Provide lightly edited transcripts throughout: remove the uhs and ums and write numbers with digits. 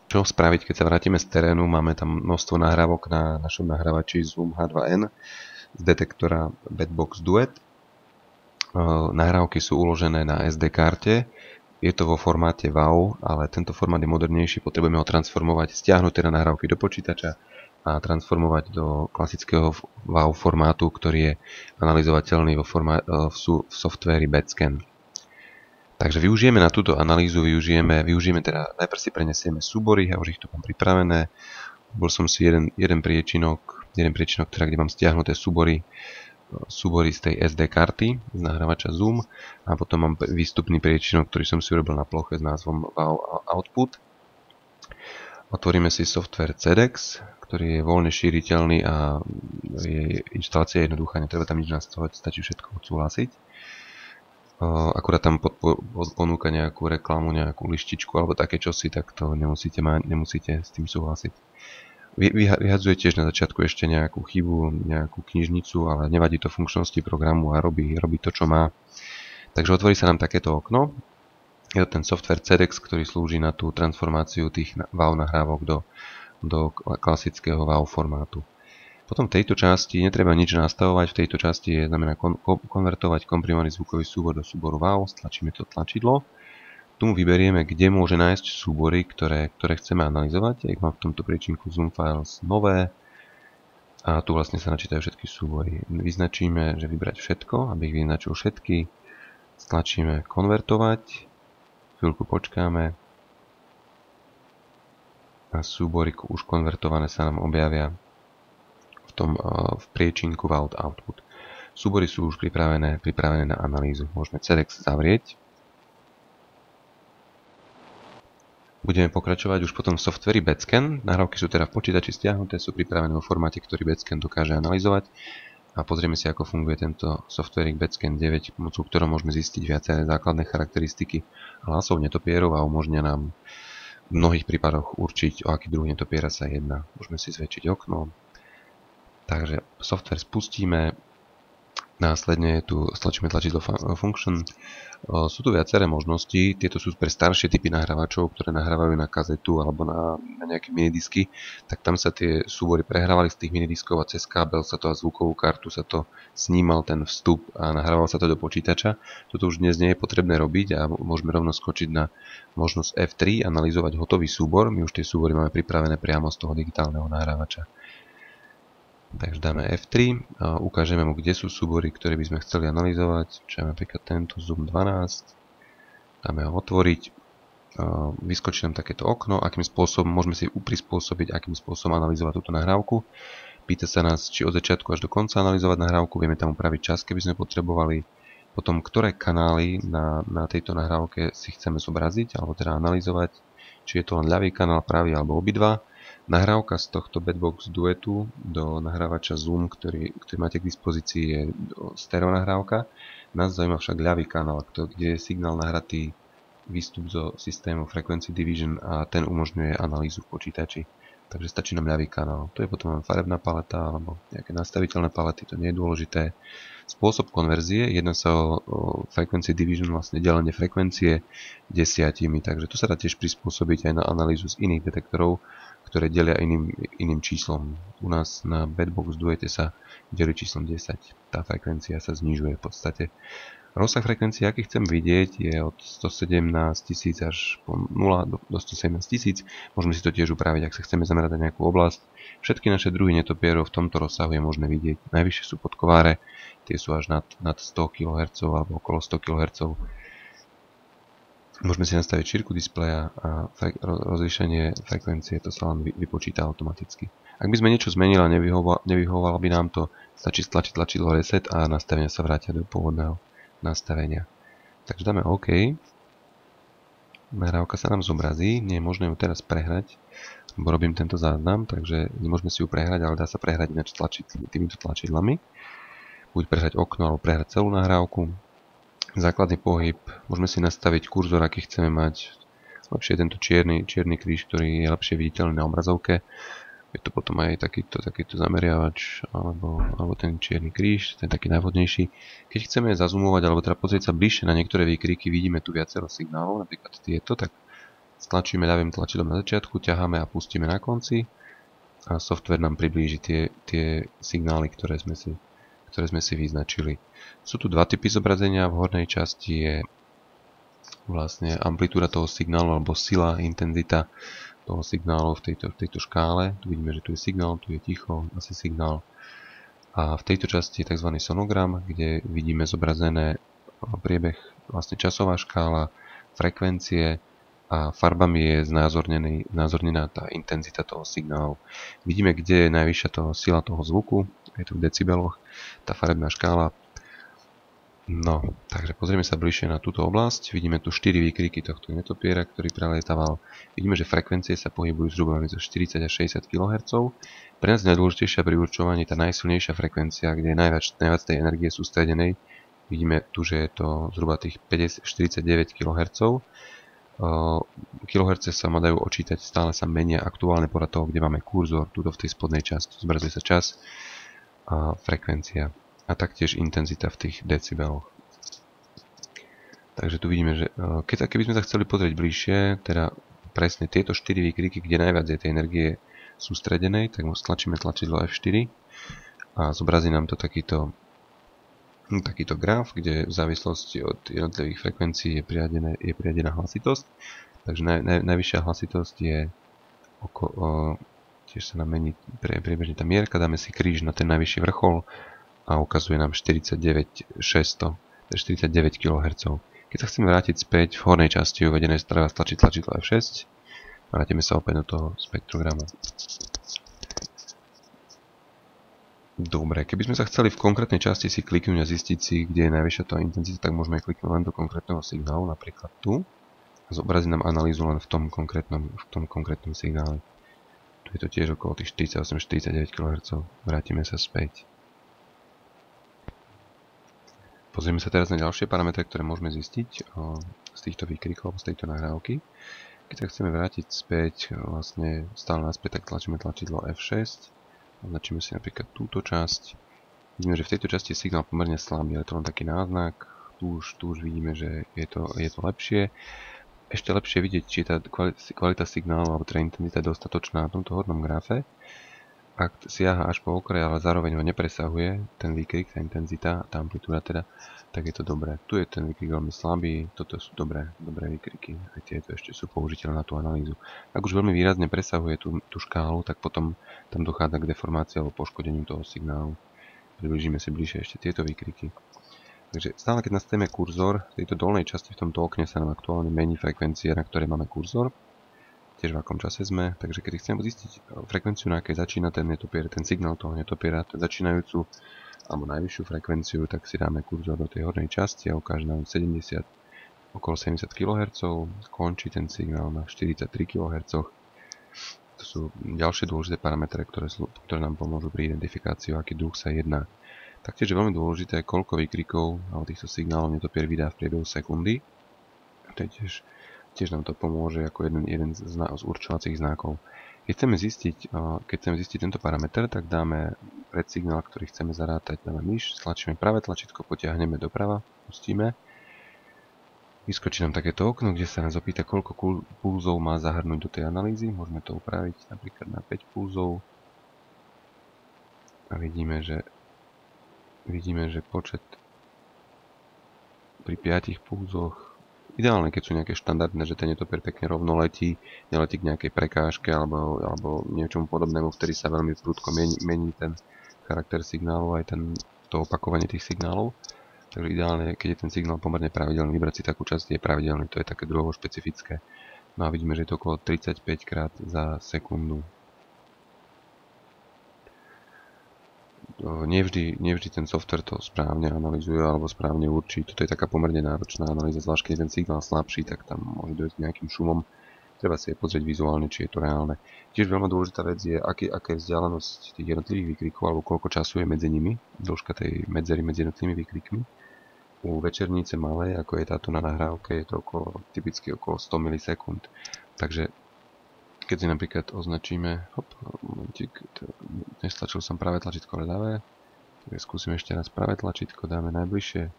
Čo spraviť, keď sa vrátime z terénu? Máme tam množstvo nahrávok na našom nahrávači Zoom H2N z detektora Bedbox Duet. Nahrávky sú uložené na SD karte. Je to vo formáte WAV, ale tento formát je modernejší. Potrebujeme ho transformovať, stiahnuť teda nahrávky do počítača a transformovať do klasického WAV formátu, ktorý je analyzovateľný v softvéri Bedscan. Takže využijeme na túto analýzu, využijeme teda, najprv si prenesieme súbory, ja už ich tu mám pripravené. Bol som si jeden priečinok, teda, kde mám stiahnuté súbory z tej SD karty, z nahrávača Zoom, a potom mám výstupný priečinok, ktorý som si urobil na ploche s názvom WAV Output. Otvoríme si software CEDEX, ktorý je voľne šíriteľný a inštalácia je jednoduchá, netreba tam nič nastavovať, stačí všetko odsúhlasiť. Akurát tam ponúka nejakú reklamu, nejakú lištičku alebo také čosi, tak to nemusíte s tým súhlasiť. Vyhadzuje tiež na začiatku ešte nejakú chybu, nejakú knižnicu, ale nevadí to funkčnosti programu a robí to, čo má. Takže otvorí sa nám takéto okno. Je to ten software CEDEX, ktorý slúži na tú transformáciu tých WAV nahrávok do klasického WAV formátu. Potom v tejto časti netreba nič nastavovať, v tejto časti znamená konvertovať komprimovaný zvukový súbor do súboru WAV, stlačíme to tlačidlo. Tu vyberieme, kde môže nájsť súbory, ktoré chceme analyzovať. Ja ich mám v tomto priečinku Zoom Files nové a tu vlastne sa načítajú všetky súbory. Vyznačíme, že vybrať všetko, aby ich vyznačil všetky. Stlačíme konvertovať, chvíľku počkáme a súbory už konvertované sa nám objavia v priečinku WAV Output. Súbory sú už pripravené na analýzu. Môžeme CEDEX zavrieť. Budeme pokračovať už potom v softveri Bedscan. Nahrávky sú teda v počítači stiahnuté, sú pripravené vo formáte, ktorý Bedscan dokáže analyzovať. A pozrieme si, ako funguje tento softverik Bedscan 9, pomocou ktorého môžeme zistiť viaceré základné charakteristiky hlasov netopierov a umožňuje nám v mnohých prípadoch určiť, o aký druh netopiera sa jedná. Môžeme si zväčšiť okno. Takže software spustíme, následne tu stlačíme tlačidlo Function. Sú tu viaceré možnosti, tieto sú pre staršie typy nahrávačov, ktoré nahrávajú na kazetu alebo na nejaké minidisky, tak tam sa tie súbory prehrávali z tých minidiskov a cez kábel sa to a zvukovú kartu sa to snímal ten vstup a nahrával sa to do počítača. Toto už dnes nie je potrebné robiť a môžeme rovno skočiť na možnosť F3, analyzovať hotový súbor. My už tie súbory máme pripravené priamo z toho digitálneho nahrávača. Takže dáme F3 a ukážeme mu, kde sú súbory, ktoré by sme chceli analyzovať, čo je napríklad tento Zoom 12. Dáme ho otvoriť, vyskočí nám takéto okno, akým spôsobom môžeme si prispôsobiť, akým spôsobom analyzovať túto nahrávku. Pýta sa nás, či od začiatku až do konca analyzovať nahrávku, vieme tam upraviť čas, keby sme potrebovali. Potom, ktoré kanály na tejto nahrávke si chceme zobraziť, alebo teda analyzovať, či je to len ľavý kanál, pravý alebo obidva. Nahrávka z tohto Bedbox Duetu do nahrávača Zoom, ktorý máte k dispozícii, je stereo nahrávka. Nás zaujíma však ľavý kanál, kde je signál nahratý výstup zo systému Frequency Division a ten umožňuje analýzu v počítači. Takže stačí nám ľavý kanál. To je potom farebná paleta alebo nejaké nastaviteľné palety, to nie je dôležité. Spôsob konverzie, jedná sa o Frequency Division, vlastne delenie frekvencie 10, takže to sa dá tiež prispôsobiť aj na analýzu z iných detektorov, ktoré delia iným číslom. U nás na Bedbox Duete sa delí číslom 10. Tá frekvencia sa znižuje v podstate. Rozsah frekvencie, aký chcem vidieť, je od 117 000 až po 0 do 117 000. Môžeme si to tiež upraviť, ak sa chceme zamerať na nejakú oblasť. Všetky naše druhy netopierov v tomto rozsahu je možné vidieť. Najvyššie sú podkováre, tie sú až nad 100 kHz alebo okolo 100 kHz. Môžeme si nastaviť šírku displeja a rozlíšenie frekvencie, to sa len vypočíta automaticky. Ak by sme niečo zmenili a nevyhovovalo by nám to, stačí stlačiť tlačidlo Reset a nastavenia sa vrátia do pôvodného nastavenia. Takže dáme OK. Nahrávka sa nám zobrazí, nie je možné ju teraz prehrať, lebo robím tento záznam, takže nemôžeme si ju prehrať, ale dá sa prehrať ináč týmito tlačidlami. Buď prehrať okno, alebo prehrať celú nahrávku. Základný pohyb, môžeme si nastaviť kurzor, aký chceme mať. Lepšie je tento čierny kríž, ktorý je lepšie viditeľný na obrazovke. Je to potom aj takýto zameriavač, alebo ten čierny kríž, ten taký najvhodnejší. Keď chceme zazoomovať, alebo teda pozrieť sa bližšie na niektoré výkriky, vidíme tu viacero signálov, napríklad tieto, tak Stlačíme ľavým tlačidlom na začiatku, ťaháme a pustíme na konci a software nám priblíži tie signály, ktoré sme si vyznačili. Sú tu dva typy zobrazenia. V hornej časti je vlastne amplitúda toho signálu alebo sila, intenzita toho signálu v tejto škále. Tu vidíme, že tu je signál, tu je ticho, asi signál. A v tejto časti je tzv. Sonogram, kde vidíme zobrazené priebeh, vlastne časová škála, frekvencie a farbami je znázornená tá intenzita toho signálu. Vidíme, kde je najvyššia sila toho zvuku, je to v decibeloch, tá farebná škála. No, takže pozrieme sa bližšie na túto oblasť. Vidíme tu 4 výkriky tohto netopiera, ktorý prelietaval. Vidíme, že frekvencie sa pohybujú zhruba medzi 40 až 60 kHz. Pre nás najdôležitejšia pri určovaní je tá najsilnejšia frekvencia, kde je najviac tej energie sústredenej. Vidíme tu, že je to zhruba tých 49 kHz. Kiloherce sa dajú očítať, stále sa menia aktuálne podľa toho, kde máme kurzor, tuto v tej spodnej časti. Zobrazuje sa čas a frekvencia a taktiež intenzita v tých decibeloch. Takže tu vidíme, že keby sme sa chceli pozrieť bližšie, teda presne tieto 4 výkriky, kde najviac je tej energie sústredenej, tak stlačíme tlačidlo F4 a zobrazí nám to takýto graf, kde v závislosti od jednotlivých frekvencií je priadená hlasitosť. Takže najvyššia hlasitosť je tiež sa nám mení priebežne tá mierka, dáme si kríž na ten najvyšší vrchol a ukazuje nám 49 kHz. Keď sa chceme vrátiť späť, v hornej časti je uvedené, treba stlačiť tlačidlo F6. Vrátime sa opäť do toho spektrogramu. Dobre, keby sme sa chceli v konkrétnej časti si kliknúť a zistiť si, kde je najvyššia tá intenzita, tak môžeme kliknúť len do konkrétneho signálu, napríklad tu. A zobrazí nám analýzu len v tom konkrétnom signále. Tu je to tiež okolo tých 48-49 kHz. Vrátime sa späť. Pozrieme sa teraz na ďalšie parametre, ktoré môžeme zistiť z týchto výkrikov, z tejto nahrávky. Keď sa chceme vrátiť späť, vlastne stále naspäť, tak tlačíme tlačidlo F6. Označíme si napríklad túto časť. Vidíme, že v tejto časti je signál pomerne slabý, ale to len taký náznak. Tu už vidíme, že je to lepšie. Ešte lepšie vidieť, či tá kvalita signálu alebo teda intenzita je dostatočná na tomto hornom grafe. Ak siaha až po okraj, ale zároveň ho nepresahuje ten výkrik, tá intenzita, tá amplitúda teda, tak je to dobré. Tu je ten výkrik veľmi slabý, toto sú dobré výkriky, aj tieto ešte sú použiteľné na tú analýzu. Ak už veľmi výrazne presahuje tú škálu, tak potom tam dochádza k deformácii alebo poškodeniu toho signálu. Približíme si bližšie ešte tieto výkriky. Takže stále keď nastavíme kurzor, v tejto dolnej časti v tomto okne sa nám aktuálne mení frekvencia, na ktorej máme kurzor. Tiež v akom čase sme, takže keď chceme zistiť frekvenciu, na akej začína ten netopier, ten signál toho netopiera, ten začínajúcu alebo najvyššiu frekvenciu, tak si dáme kurzor do tej hornej časti a ukáže nám okolo 70 kHz, končí ten signál na 43 kHz. To sú ďalšie dôležité parametre, ktoré nám pomôžu pri identifikácii, o aký druh sa jedná. Taktiež je veľmi dôležité, koľko výkrikov alebo týchto signálov netopier vydá v priebehu sekundy. To je tiež nám to pomôže ako jeden z určovacích znakov. Keď chceme zistiť tento parameter, tak dáme predsignál, ktorý chceme zarátať, dáme myš, stlačíme pravé tlačítko, potiahneme doprava, pustíme. Vyskočí nám takéto okno, kde sa nás opýta, koľko pulzov má zahrnúť do tej analýzy. Môžeme to upraviť napríklad na 5 pulzov. A vidíme, že počet pri 5 pulzoch, ideálne, keď sú nejaké štandardné, že ten netopier pekne rovno letí, neletí k nejakej prekážke alebo niečomu podobnému, vtedy sa veľmi prudko mení ten charakter signálu, aj to opakovanie tých signálov. Takže ideálne, keď je ten signál pomerne pravidelný, vybrať si takú časť, kde je pravidelný, to je také druhovo špecifické. No a vidíme, že je to okolo 35 krát za sekundu. Nevždy ten software to správne analyzuje alebo správne určí. Toto je taká pomerne náročná analýza, zvlášť keď je ten signál slabší, tak tam môže dojsť k nejakým šumom. Treba si aj pozrieť vizuálne, či je to reálne. Tiež veľmi dôležitá vec je, aká je vzdialenosť tých jednotlivých výkrikov alebo koľko času je medzi nimi, dĺžka tej medzery medzi jednotlivými výkrikmi. U večernice malej, ako je táto na nahrávke, je to typicky okolo 100 milisekúnd. Takže keď si napríklad označíme, momentík, nestlačil som pravé tlačítko, ale ľavé, tak skúsim ešte raz pravé tlačítko, dáme najbližšie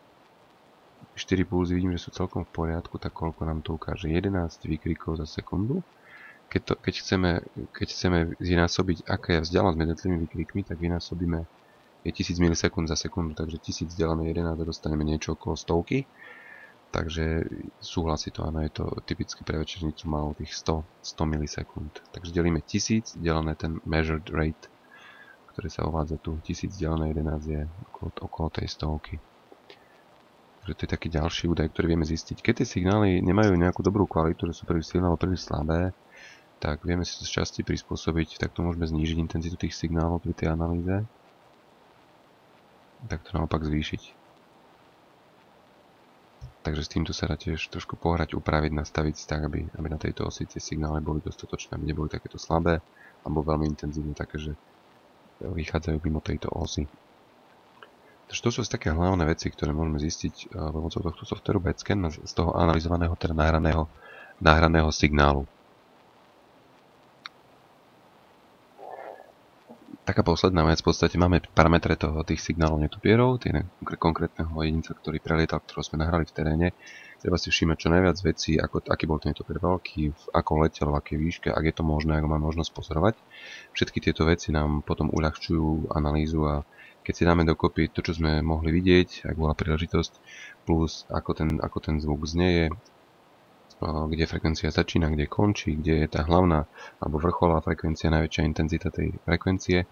4 pulzy vidím, že sú celkom v poriadku, tak koľko nám to ukáže? 11 výkrikov za sekundu. Keď chceme vynásobiť, aká je vzdialenosť medzi jednotlivými výkrikmi, tak vynásobíme je 1000 milisekúnd za sekundu, takže 1000 delené 11 a dostaneme niečo okolo stovky. Takže súhlasí to, áno, je to typicky pre večernicu malo tých 100 milisekúnd. Takže delíme 1000 delené ten measured rate, ktorý sa uvádza tu. 1000 delené 11 je okolo tej stovky. Takže to je taký ďalší údaj, ktorý vieme zistiť. Keď tie signály nemajú nejakú dobrú kvalitu, že sú príliš silné alebo príliš slabé, tak vieme si to z časti prispôsobiť, tak to môžeme znížiť intenzitu tých signálov pri tej analýze. Tak to naopak zvýšiť. Takže s týmto sa dá tiež trošku pohrať, upraviť, nastaviť si tak, aby na tejto osi tie signály boli dostatočné, aby neboli takéto slabé, alebo veľmi intenzívne také, že vychádzajú mimo tejto osy. Takže to sú také hlavné veci, ktoré môžeme zistiť pomocou tohto softvéru BETSCAN z toho analyzovaného, teda nahraného signálu. Taká posledná vec, v podstate máme parametre tých signálov netopierov, tie konkrétneho jedinca, ktorý prelietal, ktorého sme nahrali v teréne. Treba si všímať čo najviac vecí, aký bol ten netopier veľký, ako letel, v akej výške, ak je to možné, ako máme možnosť pozorovať. Všetky tieto veci nám potom uľahčujú analýzu a keď si dáme dokopy to, čo sme mohli vidieť, ak bola príležitosť, plus ako ten zvuk znieje, kde frekvencia začína, kde končí, kde je tá hlavná alebo vrcholová frekvencia, najväčšia intenzita tej frekvencie,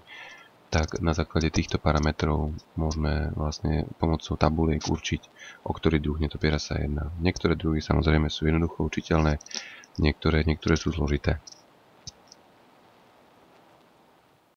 tak na základe týchto parametrov môžeme vlastne pomocou tabuliek určiť, o ktorý druh netopiera sa jedná. Niektoré druhy samozrejme sú jednoducho učiteľné, niektoré sú zložité.